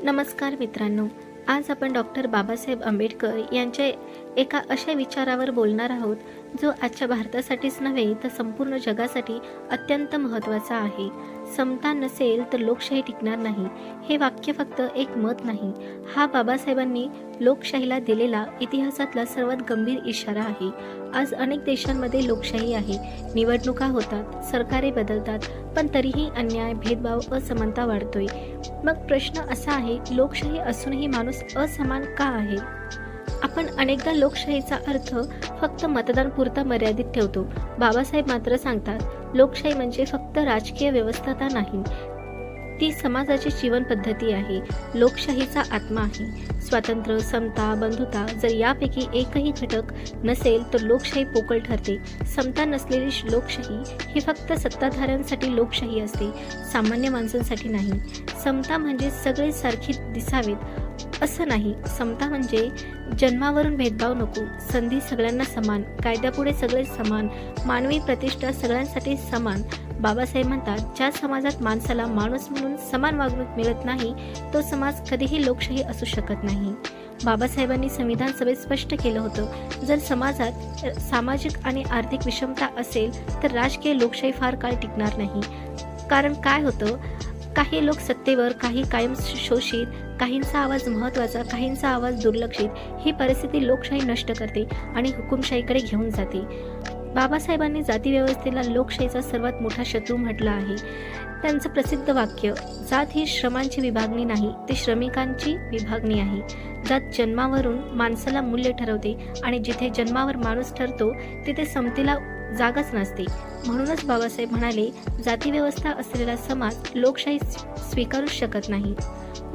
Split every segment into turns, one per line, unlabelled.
नमस्कार मित्रांनो, आज आपण डॉक्टर बाबासाहेब आंबेडकर यांच्या एका अशा विचारावर बोलणार आहोत जो आजच्या भारतासाठीच नव्हे तर संपूर्ण जगासाठी अत्यंत महत्त्वाचा आहे. समता नसेल तर लोकशाही टिकणार नाही. हे वाक्य फक्त एक मत नाही, हा बाबासाहेबांनी लोकशाहीला दिलेला इतिहासातला सर्वात गंभीर इशारा आहे. आज अनेक देशांमध्ये लोकशाही आहे, निवडणुका होतात, सरकारे बदलतात, पण तरीही अन्याय, भेदभाव, असमानता वाढतोय. मग प्रश्न असा आहे, लोकशाही असूनही माणूस असमान का आहे? आपण अनेकदा लोकशाहीचा अर्थ फक्त मतदान पुरता मर्यादित ठेवतो. बाबासाहेब मात्र सांगतात, लोकशाही म्हणजे फक्त राजकीय व्यवस्था नाही, ती समाजाची जीवन पद्धती आहे. लोकशाहीचा आत्मा आहे. स्वातंत्र्य, समता, बंधुता जर यापैकी एकही घटक नसेल तर लोकशाही पोकळ ठरते. समता नसलेली लोकशाही ही फक्त सत्ताधाऱ्यांसाठी लोकशाही असते, सामान्य माणसांसाठी नाही. समता म्हणजे सगळे सारखी दिसावेत असं नाही. समता म्हणजे जन्मावरून भेदभाव नको, संधी सगळ्यांना समान, कायद्यापुढे सगळे समान, मानवी प्रतिष्ठा सगळ्यांसाठी समान. बाबासाहेब म्हणतात, ज्या समाजात माणसाला माणूस म्हणून समान वागणूक मिळत नाही तो समाज कधीही लोकशाही असू शकत नाही. बाबासाहेबांनी संविधान सभेत स्पष्ट केलं होतं, जर समाजात सामाजिक आणि आर्थिक विषमता असेल तर राजकीय लोकशाही फार काळ टिकणार नाही. कारण काय होतं, काही लोक सत्तेवर, काही कायम शोषित, काहींचा आवाज महत्त्वाचा, काहींचा आवाज दुर्लक्षित. ही परिस्थिती लोकशाही नष्ट करते आणि हुकुमशाहीकडे घेऊन जाते. बाबासाहेबांनी जाती व्यवस्थेला लोकशाहीचा सर्वात मोठा शत्रू म्हटलं आहे. त्यांचं प्रसिद्ध वाक्य, जात ही श्रमांची विभागणी नाही, ती श्रमिकांची विभागणी आहे. जात जन्मावरून माणसाला मूल्य ठरवते आणि जिथे जन्मावर माणूस ठरतो तिथे समतेला जागाच नसते. म्हणूनच बाबासाहेब म्हणाले, जाती व्यवस्था असलेला समाज लोकशाही स्वीकारूच शकत नाही.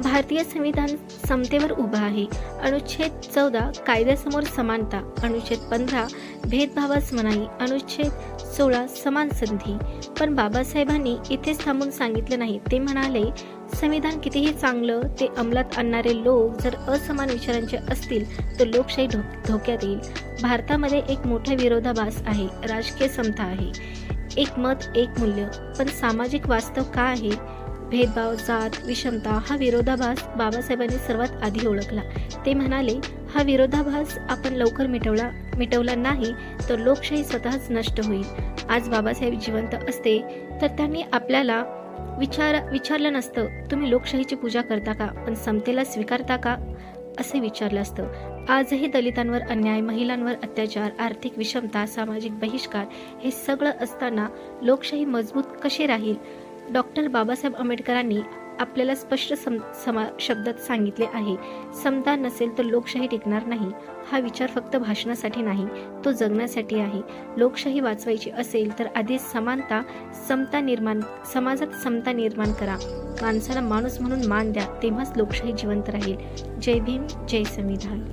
भारतीय संविधान समतेवर उभं आहे. अनुच्छेद 14 कायद्यासमोर समानता, अनुच्छेद 15 भेदभावास मनाई, अनुच्छेद 16 समान संधी. पण बाबासाहेबांनी इथेच थांबून सांगितलं नाही. ते म्हणाले, संविधान कितीही चांगलं ते अंमलात आणणारे लोक जर असमान विचारांचे असतील तर लोकशाही धोक्यात येईल. भारतामध्ये एक मोठा विरोधाभास आहे, राजकीय समता आहे, एक मत एक मूल्य. पण सामाजिक वास्तव काय आहे? भेदभाव, जात, विषमता. हा विरोधाभास बाबासाहेबांनी सर्वात आधी ओळखला. ते म्हणाले, हा विरोधाभास आपण लवकर मिटवला नाही तर लोकशाही स्वतःच नष्ट होईल. आज बाबासाहेब जिवंत असते तर त्यांनी आपल्याला विचारलं नसतं, तुम्ही लोकशाहीची पूजा करता का, पण समतेला स्वीकारता का, असे विचारलं असतं. आजही दलितांवर अन्याय, महिलांवर अत्याचार, आर्थिक विषमता, सामाजिक बहिष्कार हे सगळं असताना लोकशाही मजबूत कशी राहील? डॉक्टर बाबासाहेब आंबेडकरांनी आपल्याला स्पष्ट शब्दात सांगितले आहे, समता नसेल तर लोकशाही टिकणार नाही. हा विचार फक्त भाषणासाठी नाही, तो जगण्यासाठी आहे. लोकशाही वाचवायची असेल तर आधी समाजात समता निर्माण करा. माणसाला माणूस म्हणून मान द्या, तेव्हाच लोकशाही जिवंत राहील. जय भीम, जय संविधान.